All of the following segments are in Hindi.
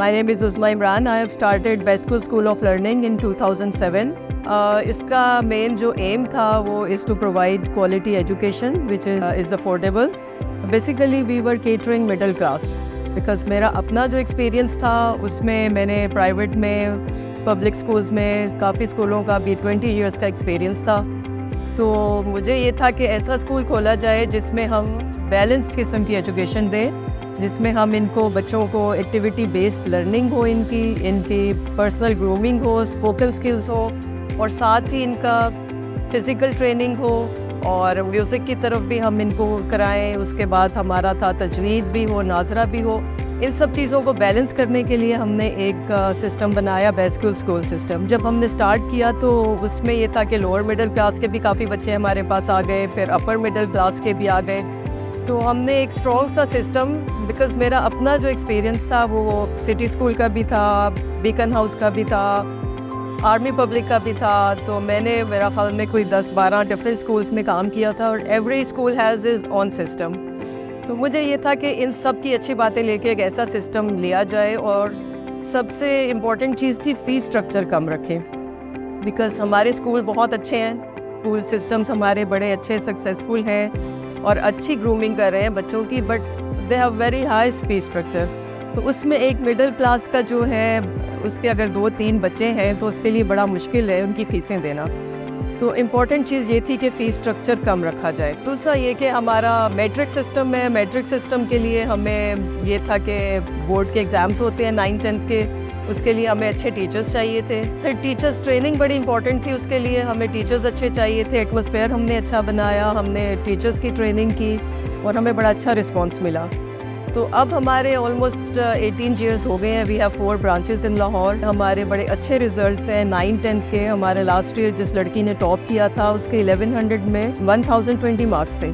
My name is Uzma Imran. I have started Best School of Learning in 2007. इसका मेन जो एम था वो is to provide quality education which is affordable. Basically we were catering middle class because मेरा अपना जो एक्सपीरियंस था उसमें मैंने प्राइवेट में, पब्लिक स्कूल्स में, काफ़ी स्कूलों का भी 20 इयर्स का एक्सपीरियंस था. तो मुझे ये था कि ऐसा स्कूल खोला जाए जिसमें हम बैलेंस्ड किस्म की एजुकेशन दें, जिसमें हम इनको बच्चों को एक्टिविटी बेस्ड लर्निंग हो, इनकी पर्सनल ग्रूमिंग हो, स्पोकन स्किल्स हो, और साथ ही इनका फिज़िकल ट्रेनिंग हो और म्यूज़िक की तरफ भी हम इनको कराएं. उसके बाद हमारा था तजवीद भी हो, नाजरा भी हो. इन सब चीज़ों को बैलेंस करने के लिए हमने एक सिस्टम बनाया, बेस्ट स्कूल सिस्टम. जब हमने स्टार्ट किया तो उसमें ये था कि लोअर मिडिल क्लास के भी काफ़ी बच्चे हमारे पास आ गए, फिर अपर मिडिल क्लास के भी आ गए. तो हमने एक स्ट्रॉन्ग सा सिस्टम, बिकॉज़ मेरा अपना जो एक्सपीरियंस था वो सिटी स्कूल का भी था, बीकन हाउस का भी था, आर्मी पब्लिक का भी था. तो मैंने मेरा ख्याल में कोई 10-12 डिफरेंट स्कूल्स में काम किया था और every school has is on system. तो मुझे ये था कि इन सब की अच्छी बातें लेके एक ऐसा सिस्टम लिया जाए. और सबसे इम्पॉर्टेंट चीज़ थी फ़ीस स्ट्रक्चर कम रखें, बिकॉज़ हमारे स्कूल बहुत अच्छे हैं, स्कूल सिस्टम्स हमारे बड़े अच्छे सक्सेसफुल हैं और अच्छी ग्रूमिंग कर रहे हैं बच्चों की, but they have very high fees structure. तो उसमें एक मिडिल क्लास का जो है उसके अगर 2-3 बच्चे हैं तो उसके लिए बड़ा मुश्किल है उनकी फ़ीसें देना. तो इम्पॉर्टेंट चीज़ ये थी कि फ़ीस स्ट्रक्चर कम रखा जाए. दूसरा ये कि हमारा मैट्रिक सिस्टम है, मैट्रिक सिस्टम के लिए हमें ये था कि बोर्ड के एग्ज़ाम्स होते हैं 9-10 के, उसके लिए हमें अच्छे टीचर्स चाहिए थे. फिर टीचर्स ट्रेनिंग बड़ी इंपॉर्टेंट थी, उसके लिए हमें टीचर्स अच्छे चाहिए थे. एटमॉस्फेयर हमने अच्छा बनाया, हमने टीचर्स की ट्रेनिंग की और हमें बड़ा अच्छा रिस्पॉन्स मिला. तो अब हमारे ऑलमोस्ट 18 ईयर्स हो गए हैं. We have 4 branches in Lahore. हमारे बड़े अच्छे रिजल्ट्स हैं 9-10 के. हमारे लास्ट ईयर जिस लड़की ने टॉप किया था उसके 1100 में 1020 मार्क्स थे.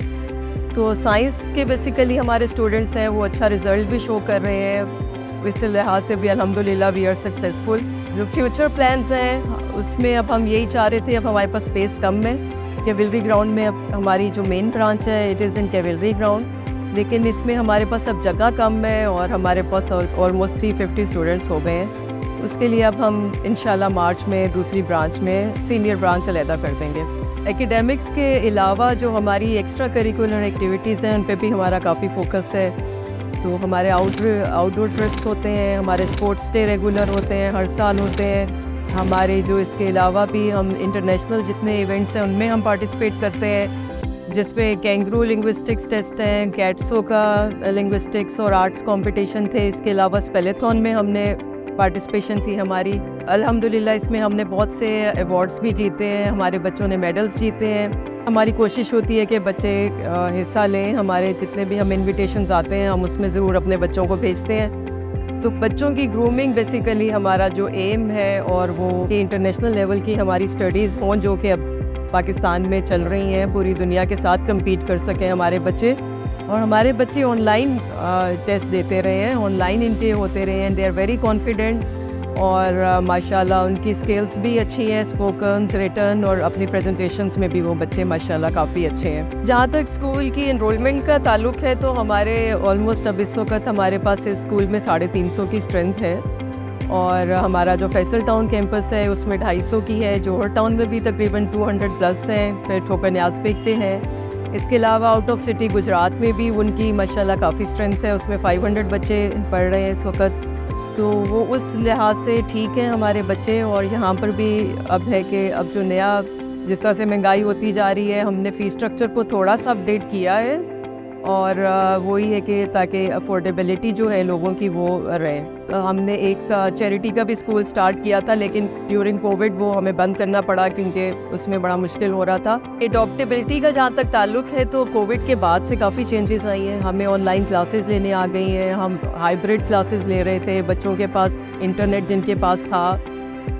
तो साइंस के बेसिकली हमारे स्टूडेंट्स हैं, वो अच्छा रिज़ल्ट भी शो कर रहे हैं. इस लिहाज से भी अल्हम्दुलिल्लाह वी आर सक्सेसफुल. जो फ्यूचर प्लान्स हैं उसमें अब हम यही चाह रहे थे, अब हमारे पास स्पेस कम है. कैवलरी ग्राउंड में अब हमारी जो मेन ब्रांच है it is in cavalry ground, लेकिन इसमें हमारे पास अब जगह कम है और हमारे पास ऑलमोस्ट 350 स्टूडेंट्स हो गए हैं. उसके लिए अब हम इंशाल्लाह मार्च में दूसरी ब्रांच में सीनियर ब्रांच अलहदा कर देंगे. एकेडमिक्स के अलावा जो हमारी एक्स्ट्रा करिकुलर एक्टिविटीज़ हैं उन पे भी हमारा काफ़ी फोकस है. तो हमारे आउटडोर ट्रिप्स होते हैं, हमारे स्पोर्ट्स डे रेगुलर होते हैं, हर साल होते हैं. हमारे जो इसके अलावा भी हम इंटरनेशनल जितने इवेंट्स हैं उनमें हम पार्टिसिपेट करते हैं, जिसमें कैंगरू लिंग्विस्टिक्स टेस्ट हैं, कैट्सो का लिंग्विस्टिक्स और आर्ट्स कंपटीशन थे. इसके अलावा स्पेलेथॉन में हमने पार्टिसिपेशन थी हमारी. अल्हम्दुलिल्लाह इसमें हमने बहुत से अवार्ड्स भी जीते हैं, हमारे बच्चों ने मेडल्स जीते हैं. हमारी कोशिश होती है कि बच्चे हिस्सा लें. हमारे जितने भी हम इन्विटेशंस आते हैं हम उसमें ज़रूर अपने बच्चों को भेजते हैं. तो बच्चों की ग्रूमिंग बेसिकली हमारा जो एम है, और वो इंटरनेशनल लेवल की हमारी स्टडीज़ हों जो कि अब पाकिस्तान में चल रही हैं, पूरी दुनिया के साथ compete कर सकें हमारे बच्चे. और हमारे बच्चे ऑनलाइन टेस्ट देते रहे हैं, ऑनलाइन इनके होते रहे हैं. दे आर वेरी कॉन्फिडेंट और माशाल्लाह उनकी स्किल्स भी अच्छी हैं, स्पोकन, रिटन और अपनी प्रेजेंटेशंस में भी वो बच्चे माशाल्लाह काफ़ी अच्छे हैं. जहाँ तक स्कूल की एनरोलमेंट का ताल्लुक़ है तो हमारे ऑलमोस्ट अब इस वक्त हमारे पास इस स्कूल में 350 की स्ट्रेंथ है. और हमारा जो फैसल टाउन कैंपस है उसमें 250 की है. जोहर टाउन में भी तकरीबन 200 प्लस हैं. फिर ठोकर न्याज पेक पे हैं. इसके अलावा आउट ऑफ सिटी गुजरात में भी उनकी माशाल्लाह काफ़ी स्ट्रेंथ है, उसमें 500 बच्चे पढ़ रहे हैं इस वक्त. तो वो उस लिहाज से ठीक हैं हमारे बच्चे. और यहाँ पर भी अब है कि अब जो नया जिस तरह से महंगाई होती जा रही है, हमने फ़ीस स्ट्रक्चर को थोड़ा सा अपडेट किया है. और वही है कि ताकि अफोर्डेबिलिटी जो है लोगों की वो रहे. हमने एक चैरिटी का भी स्कूल स्टार्ट किया था, लेकिन ड्यूरिंग कोविड वो हमें बंद करना पड़ा क्योंकि उसमें बड़ा मुश्किल हो रहा था. एडॉप्टेबिलिटी का जहाँ तक ताल्लुक़ है तो कोविड के बाद से काफ़ी चेंजेस आई हैं. हमें ऑनलाइन क्लासेस लेने आ गई हैं, हम हाइब्रिड क्लासेस ले रहे थे. बच्चों के पास इंटरनेट जिनके पास था,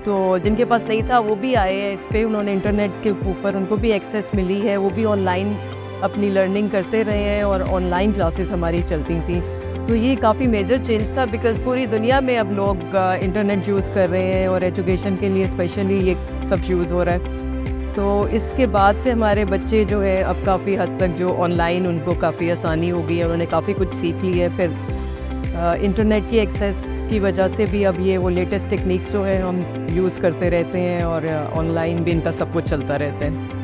तो जिनके पास नहीं था वो भी आए हैं इस पर. उन्होंने इंटरनेट के ऊपर उनको भी एक्सेस मिली है, वो भी ऑनलाइन अपनी लर्निंग करते रहे हैं और ऑनलाइन क्लासेस हमारी चलती थी. तो ये काफ़ी मेजर चेंज था, बिकॉज़ पूरी दुनिया में अब लोग इंटरनेट यूज़ कर रहे हैं और एजुकेशन के लिए स्पेशली ये सब यूज़ हो रहा है. तो इसके बाद से हमारे बच्चे जो है अब काफ़ी हद तक जो ऑनलाइन उनको काफ़ी आसानी हो गई है, उन्होंने काफ़ी कुछ सीख ली है. फिर इंटरनेट की एक्सेस की वजह से भी अब ये वो लेटेस्ट टेक्निक्स जो है हम यूज़ करते रहते हैं और ऑनलाइन भी इनका सब कुछ चलता रहता है।